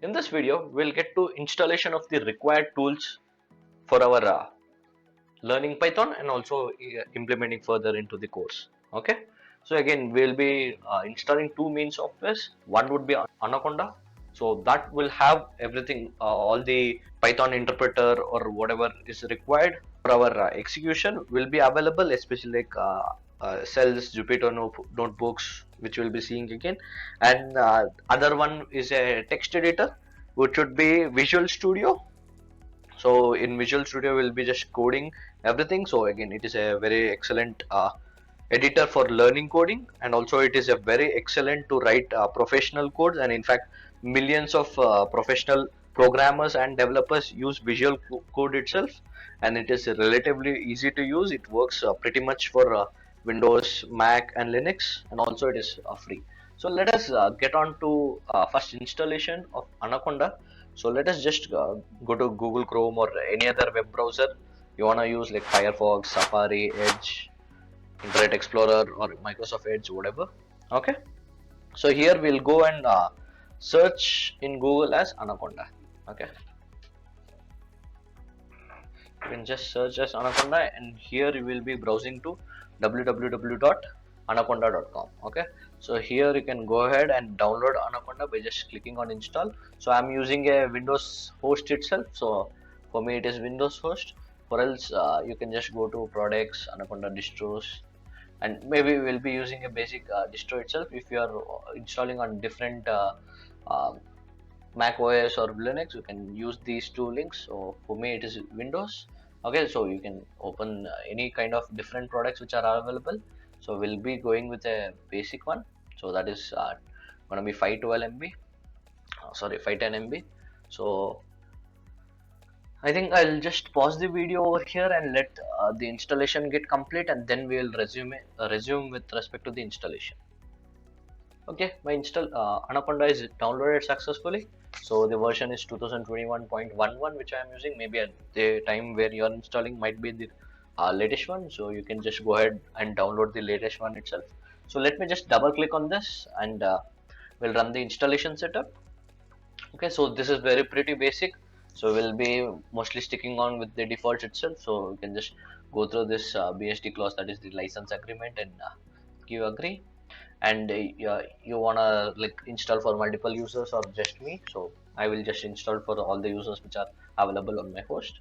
In this video, we'll get to installation of the required tools for our learning Python and also implementing further into the course. Okay. So again, we'll be installing two main softwares. One would be Anaconda. So that will have everything, all the Python interpreter or whatever is required for our execution will be available, especially like cells, Jupyter notebooks, which we'll be seeing again. And other one is a text editor, which would be Visual Studio. So in Visual Studio we'll be just coding everything. So again, it is a very excellent editor for learning coding, and also it is a very excellent to write professional codes. And in fact, millions of professional programmers and developers use Visual Code itself, and it is relatively easy to use. It works pretty much for Windows, Mac, and Linux, and also it is free. So let us get on to first installation of Anaconda. So let us just go to Google Chrome or any other web browser you wanna use, like Firefox, Safari, Edge, Internet Explorer, or Microsoft Edge, whatever. Okay. So here we'll go and search in Google as Anaconda. Okay. You can just search as Anaconda, and here you will be browsing to www.anaconda.com. Okay. So here you can go ahead and download Anaconda by just clicking on install. So I'm using a Windows host itself. So for me it is Windows host. For else you can just go to products, Anaconda distros, and maybe we'll be using a basic distro itself. If you are installing on different uh, Mac OS or Linux, you can use these two links. So for me it is Windows. Okay, so you can open any kind of different products which are available. So we'll be going with a basic one. So that is going to be 512 MB, sorry, 510 MB. So I think I'll just pause the video over here and let the installation get complete, and then we'll resume with respect to the installation. Okay, my Anaconda is downloaded successfully. So the version is 2021.11, which I am using. Maybe at the time where you are installing might be the latest one. So you can just go ahead and download the latest one itself. So let me just double click on this, and we'll run the installation setup. Okay, so this is very pretty basic. So we'll be mostly sticking on with the defaults itself. So you can just go through this BSD clause, that is the license agreement, and give agree. And you wanna like install for multiple users or just me. So I will just install for all the users which are available on my host.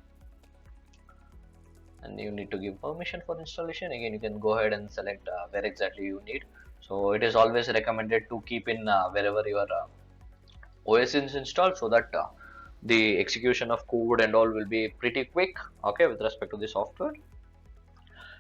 And you need to give permission for installation. Again, you can go ahead and select where exactly you need. So it is always recommended to keep in wherever your OS is installed, so that the execution of code and all will be pretty quick. Okay, with respect to the software.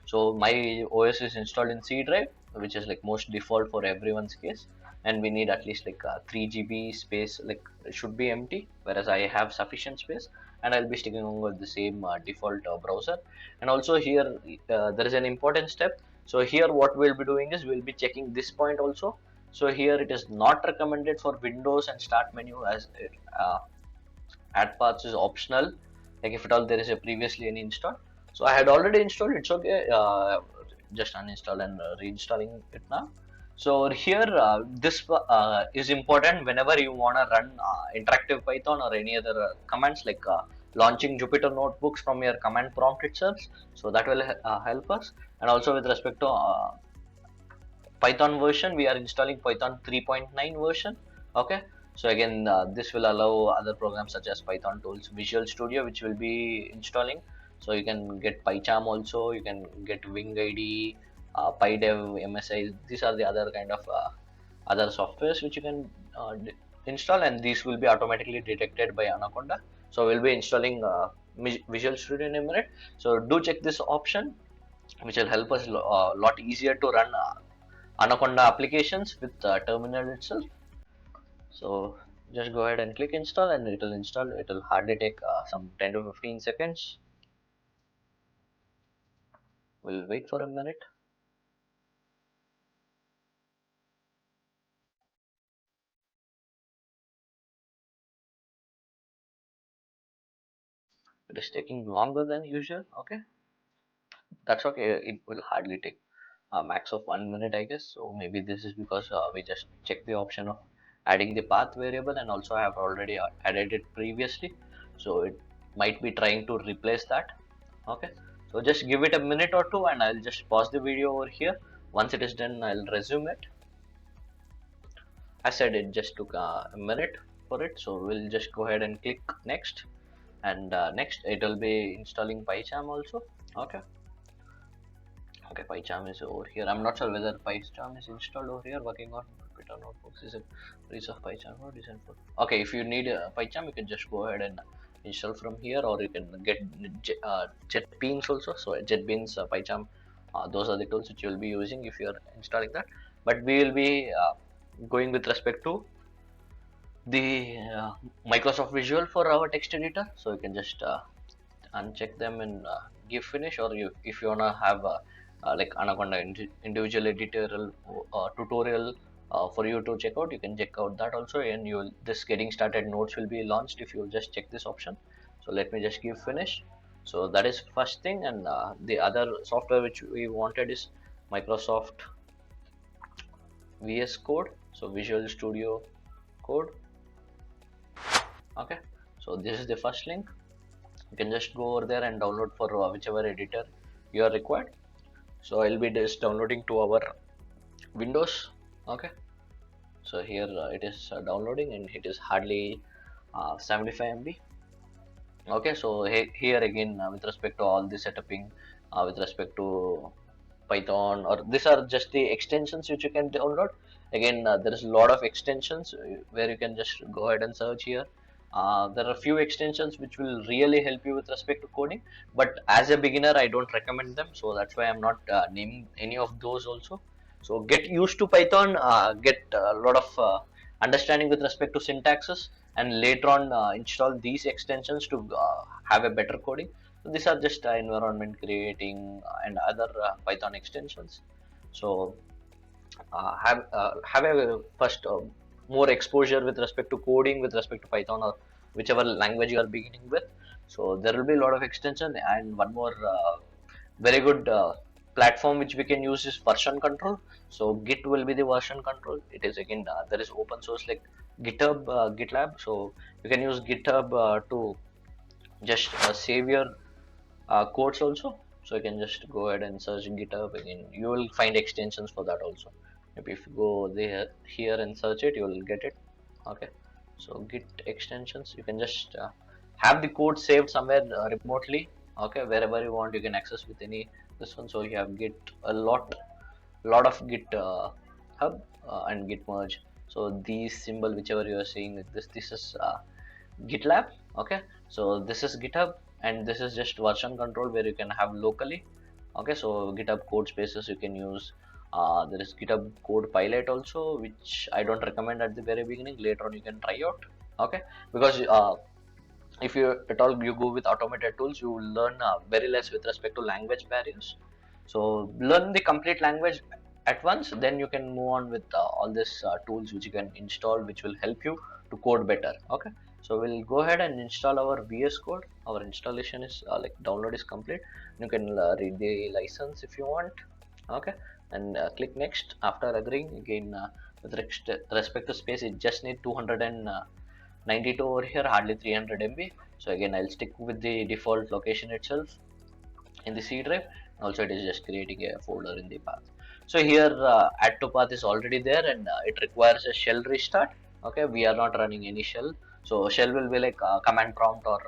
So my OS is installed in C drive, which is like most default for everyone's case, and we need at least like 3 GB space, like it should be empty, whereas I have sufficient space, and I'll be sticking on with the same default browser. And also here there is an important step. So here what we'll be doing is we'll be checking this point also. So here it is not recommended for Windows and start menu, as it, add paths is optional, like if at all there is a previously any install. So I had already installed, it's okay, just uninstall and reinstalling it now. So here this is important whenever you want to run interactive Python or any other commands, like launching Jupyter notebooks from your command prompt itself. So that will help us. And also with respect to Python version, we are installing Python 3.9 version. Okay, so again this will allow other programs such as Python tools, Visual Studio, which will be installing. So you can get PyCharm also, you can get WingID, PyDev, MSI. These are the other kind of other softwares which you can install, and these will be automatically detected by Anaconda. So we'll be installing Visual Studio in a minute. So do check this option, which will help us a lot easier to run Anaconda applications with terminal itself. So just go ahead and click install, and it will install. It will hardly take some 10 to 15 seconds. We'll wait for a minute. It is taking longer than usual. Okay, that's okay. It will hardly take a max of 1 minute, I guess. So maybe this is because we just check the option of adding the path variable, and also I have already added it previously, so it might be trying to replace that. Okay, so just give it a minute or two and I'll just pause the video over here. Once it is done, I'll resume it. I said it just took a minute for it, so we'll just go ahead and click next, and next it will be installing PyCharm also. Okay, okay, PyCharm is over here. I'm not sure whether PyCharm is installed over here, working on Python notebooks. Is it release of PyCharm or design for? Okay, if you need PyCharm, you can just go ahead and install from here, or you can get JetBeans also. So JetBeans, PyCharm, those are the tools which you will be using if you are installing that. But we will be going with respect to the Microsoft Visual for our text editor. So you can just uncheck them and give finish, or you, if you wanna have like Anaconda individual editorial tutorial for you to check out, you can check out that also, and you will, this getting started notes will be launched if you just check this option. So let me just give finish. So that is first thing, and the other software which we wanted is Microsoft VS Code, so Visual Studio Code. Okay, so this is the first link. You can just go over there and download for whichever editor you are required. So I'll be just downloading to our Windows. Okay, so here it is downloading, and it is hardly 75 MB. Okay, so here again with respect to all the setuping, with respect to Python, or these are just the extensions which you can download. Again, there is a lot of extensions where you can just go ahead and search here. There are a few extensions which will really help you with respect to coding, but as a beginner I don't recommend them, so that's why I'm not naming any of those also. So get used to Python, get a lot of understanding with respect to syntaxes, and later on install these extensions to have a better coding. So these are just environment creating and other Python extensions. So have a first more exposure with respect to coding with respect to Python, or whichever language you are beginning with. So there will be a lot of extension, and one more very good platform which we can use is version control. So Git will be the version control. It is again there is open source like GitHub, GitLab. So you can use GitHub to just save your codes also. So you can just go ahead and search GitHub again. You will find extensions for that also. Maybe if you go there here and search it, you will get it. Okay, so Git extensions, you can just have the code saved somewhere remotely. Okay, wherever you want, you can access with any this one. So you have Git, a lot of Git hub and Git merge. So these symbol whichever you are seeing like this is GitLab. Okay, so this is GitHub, and this is just version control where you can have locally. Okay, so GitHub code spaces you can use. There is GitHub code pilot also, which I don't recommend at the very beginning. Later on you can try out. Okay, because if you at all you go with automated tools, you will learn very less with respect to language barriers. So learn the complete language at once, then you can move on with all these tools which you can install, which will help you to code better. Okay, so we'll go ahead and install our VS Code. Our installation is like download is complete. You can read the license if you want. Okay, and click next. After agreeing again, with respect to space, it just need 292 over here, hardly 300 MB. So again, I'll stick with the default location itself in the C drive. Also, it is just creating a folder in the path. So here add to path is already there, and it requires a shell restart. Okay, we are not running any shell, so shell will be like command prompt, or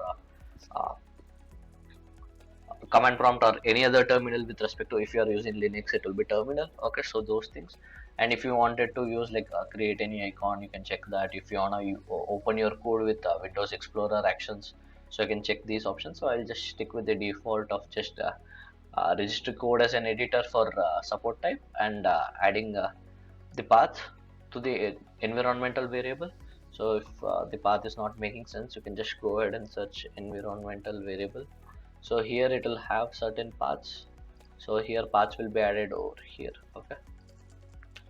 command prompt, or any other terminal with respect to, if you are using Linux, it will be terminal. Okay, so those things. And if you wanted to use like create any icon, you can check that. If you wanna open your code with Windows Explorer actions, so you can check these options. So I'll just stick with the default of just register code as an editor for support type, and adding the path to the environmental variable. So if the path is not making sense, you can just go ahead and search environmental variable. So here it will have certain paths. So here paths will be added over here. Okay,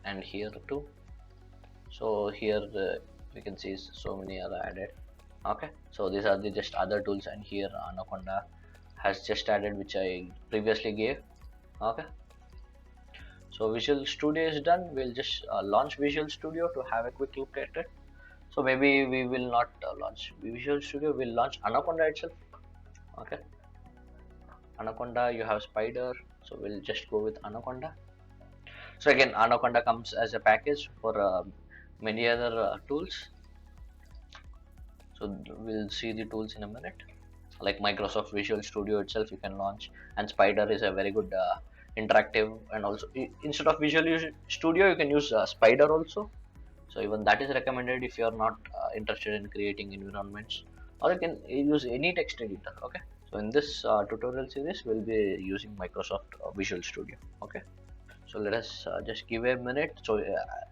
and here too. So here we can see so many are added. Okay, so these are the just other tools, and here Anaconda has just added, which I previously gave. Okay, So Visual Studio is done. We'll just launch Visual Studio to have a quick look at it. So maybe we will not launch Visual Studio, we'll launch Anaconda itself. Okay, Anaconda, you have Spider, so we'll just go with Anaconda. So again, Anaconda comes as a package for many other tools. So we'll see the tools in a minute. Like Microsoft Visual Studio itself, you can launch, and Spider is a very good interactive. And also, instead of Visual Studio, you can use Spider also. So even that is recommended if you are not interested in creating environments, or you can use any text editor. Okay, so in this tutorial series we'll be using Microsoft Visual Studio. Okay, so let us just give a minute. So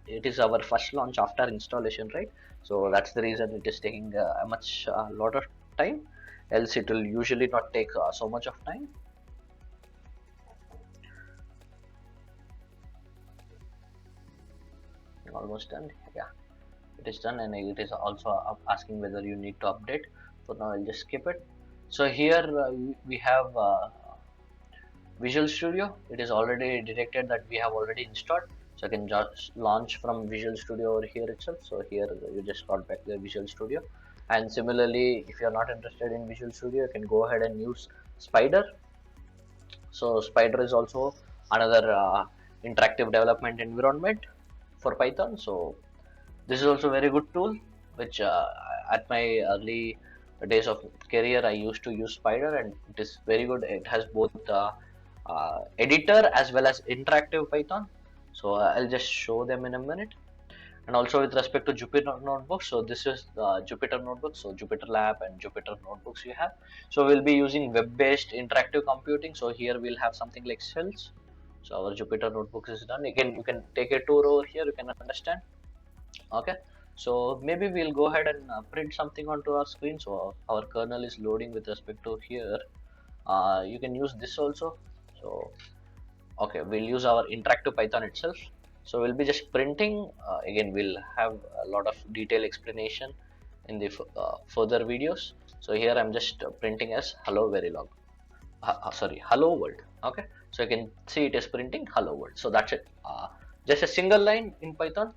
it is our first launch after installation, right? So that's the reason it is taking a much lot of time, else it will usually not take so much of time. Almost done. Yeah, it is done, and it is also asking whether you need to update. For now I'll just skip it. So here we have Visual Studio. It is already detected that we have already installed, so I can just launch from Visual Studio over here itself. So here you just got back the Visual Studio, and similarly if you are not interested in Visual Studio, you can go ahead and use Spider. So Spider is also another interactive development environment for Python. So this is also a very good tool, which at my early days of career I used to use Spider, and it is very good. It has both editor as well as interactive Python. So I'll just show them in a minute. And also with respect to Jupyter Notebooks, so this is Jupyter Notebooks, so Jupyter Lab and Jupyter Notebooks you have. So we'll be using web-based interactive computing. So here we'll have something like cells. So our Jupyter Notebooks is done. Again, you can take a tour over here, you can understand. Okay, so maybe we'll go ahead and print something onto our screen. So our kernel is loading with respect to here. You can use this also. So okay, we'll use our interactive Python itself. So we'll be just printing. Again, we'll have a lot of detailed explanation in the further videos. So here I'm just printing as hello verilog. Sorry, hello world. Okay, so you can see it is printing hello world. So that's it. Just a single line in Python.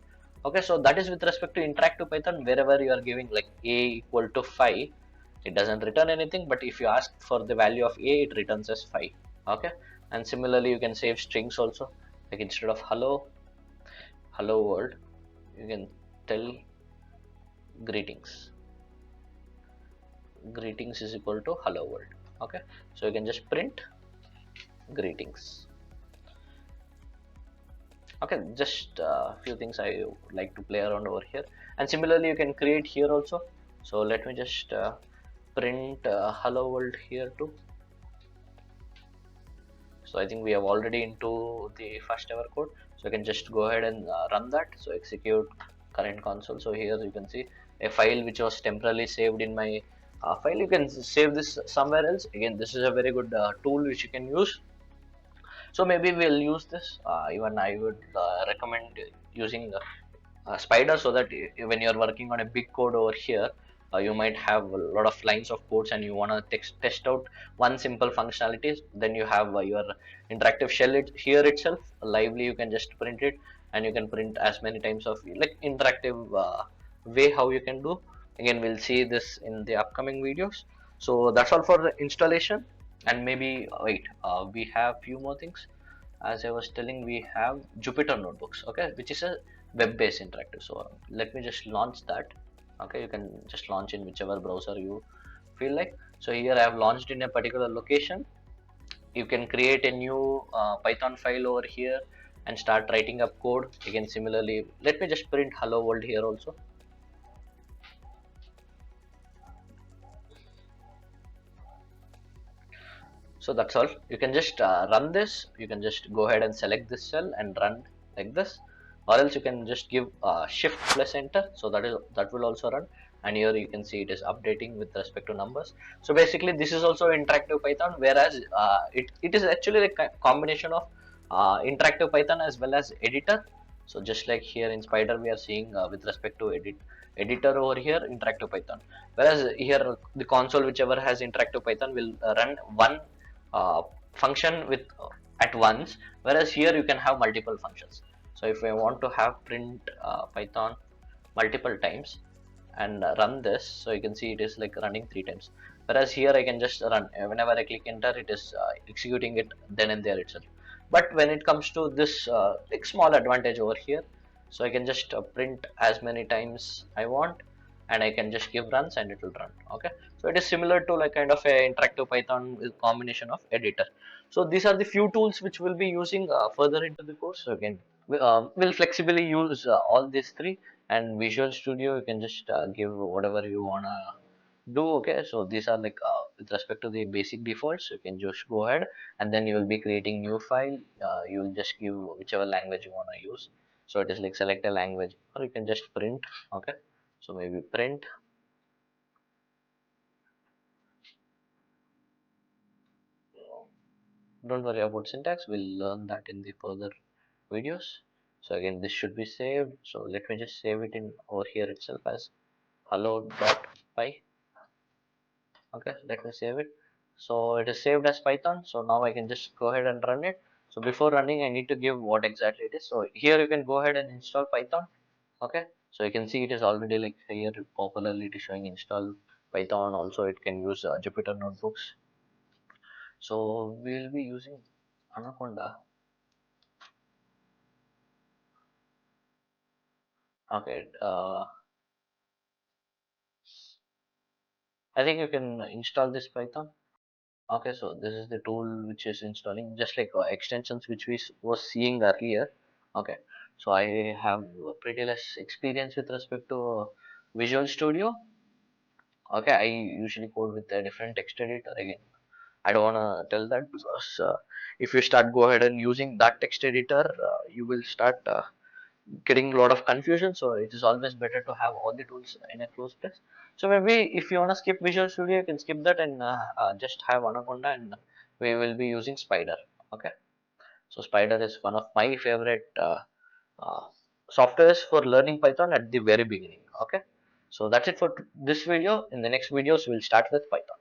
Okay, so that is with respect to interactive Python. Wherever you are giving like a equal to 5, it doesn't return anything. But if you ask for the value of a, it returns as 5. Okay, and similarly you can save strings also. Like instead of hello world, you can tell greetings. Greetings is equal to hello world. Okay, so you can just print greetings. Okay, just a few things I like to play around over here, and similarly you can create here also. So let me just print hello world here too. So I think we have already into the first ever code, so I can just go ahead and run that. So execute current console. So here you can see a file which was temporarily saved in my file. You can save this somewhere else. Again, this is a very good tool which you can use. So maybe we'll use this. Even I would recommend using Spider, so that when you're working on a big code over here, you might have a lot of lines of codes and you want to test out one simple functionality. Then you have your interactive shell here itself lively. You can just print it, and you can print as many times of like interactive way how you can do. Again, we'll see this in the upcoming videos. So that's all for the installation. And maybe wait, we have few more things. As I was telling, we have Jupyter Notebooks, okay, which is a web-based interactive. So let me just launch that. Okay, you can just launch in whichever browser you feel like. So here I have launched in a particular location. You can create a new Python file over here and start writing up code. Again, similarly, let me just print hello world here also. So that's all. You can just run this. You can just go ahead and select this cell and run like this, or else you can just give shift plus enter. So that will also run. And here you can see it is updating with respect to numbers. So basically this is also interactive Python, whereas it is actually a combination of interactive Python as well as editor. So just like here in Spider we are seeing with respect to editor over here interactive Python, whereas here the console whichever has interactive Python will run one function with at once, whereas here you can have multiple functions. So if I want to have print Python multiple times and run this, so you can see it is like running 3 times, whereas here I can just run whenever I click enter, it is executing it then and there itself. But when it comes to this like small advantage over here, so I can just print as many times I want, and I can just give runs and it will run. Okay, so it is similar to like kind of a interactive Python with combination of editor. So these are the few tools which we'll be using further into the course. So again, we'll flexibly use all these three, and Visual Studio you can just give whatever you wanna do. Okay, so these are like with respect to the basic defaults, you can just go ahead and then you will be creating new file. You will just give whichever language you want to use, so it is like select a language, or you can just print. Okay, so maybe print. Don't worry about syntax, we'll learn that in the further videos. So again, this should be saved, so let me just save it in over here itself as hello.py. Okay, let me save it. So it is saved as Python, so now I can just go ahead and run it. So before running I need to give what exactly it is. So here you can go ahead and install Python. Okay, so you can see it is already like here popularly it is showing install Python. Also it can use Jupyter notebooks. So we'll be using Anaconda. Okay, I think you can install this Python. Okay, so this is the tool which is installing, just like extensions which we was seeing earlier. Okay, so I have pretty less experience with respect to Visual Studio. Okay, I usually code with a different text editor. Again, I don't wanna tell that because if you start go ahead and using that text editor, you will start getting a lot of confusion. So it is always better to have all the tools in a close place. So maybe if you want to skip Visual Studio, you can skip that and just have Anaconda, and we will be using Spider. Okay, so Spider is one of my favorite uh, softwares for learning Python at the very beginning. Okay, so that's it for this video. In the next videos we'll start with Python.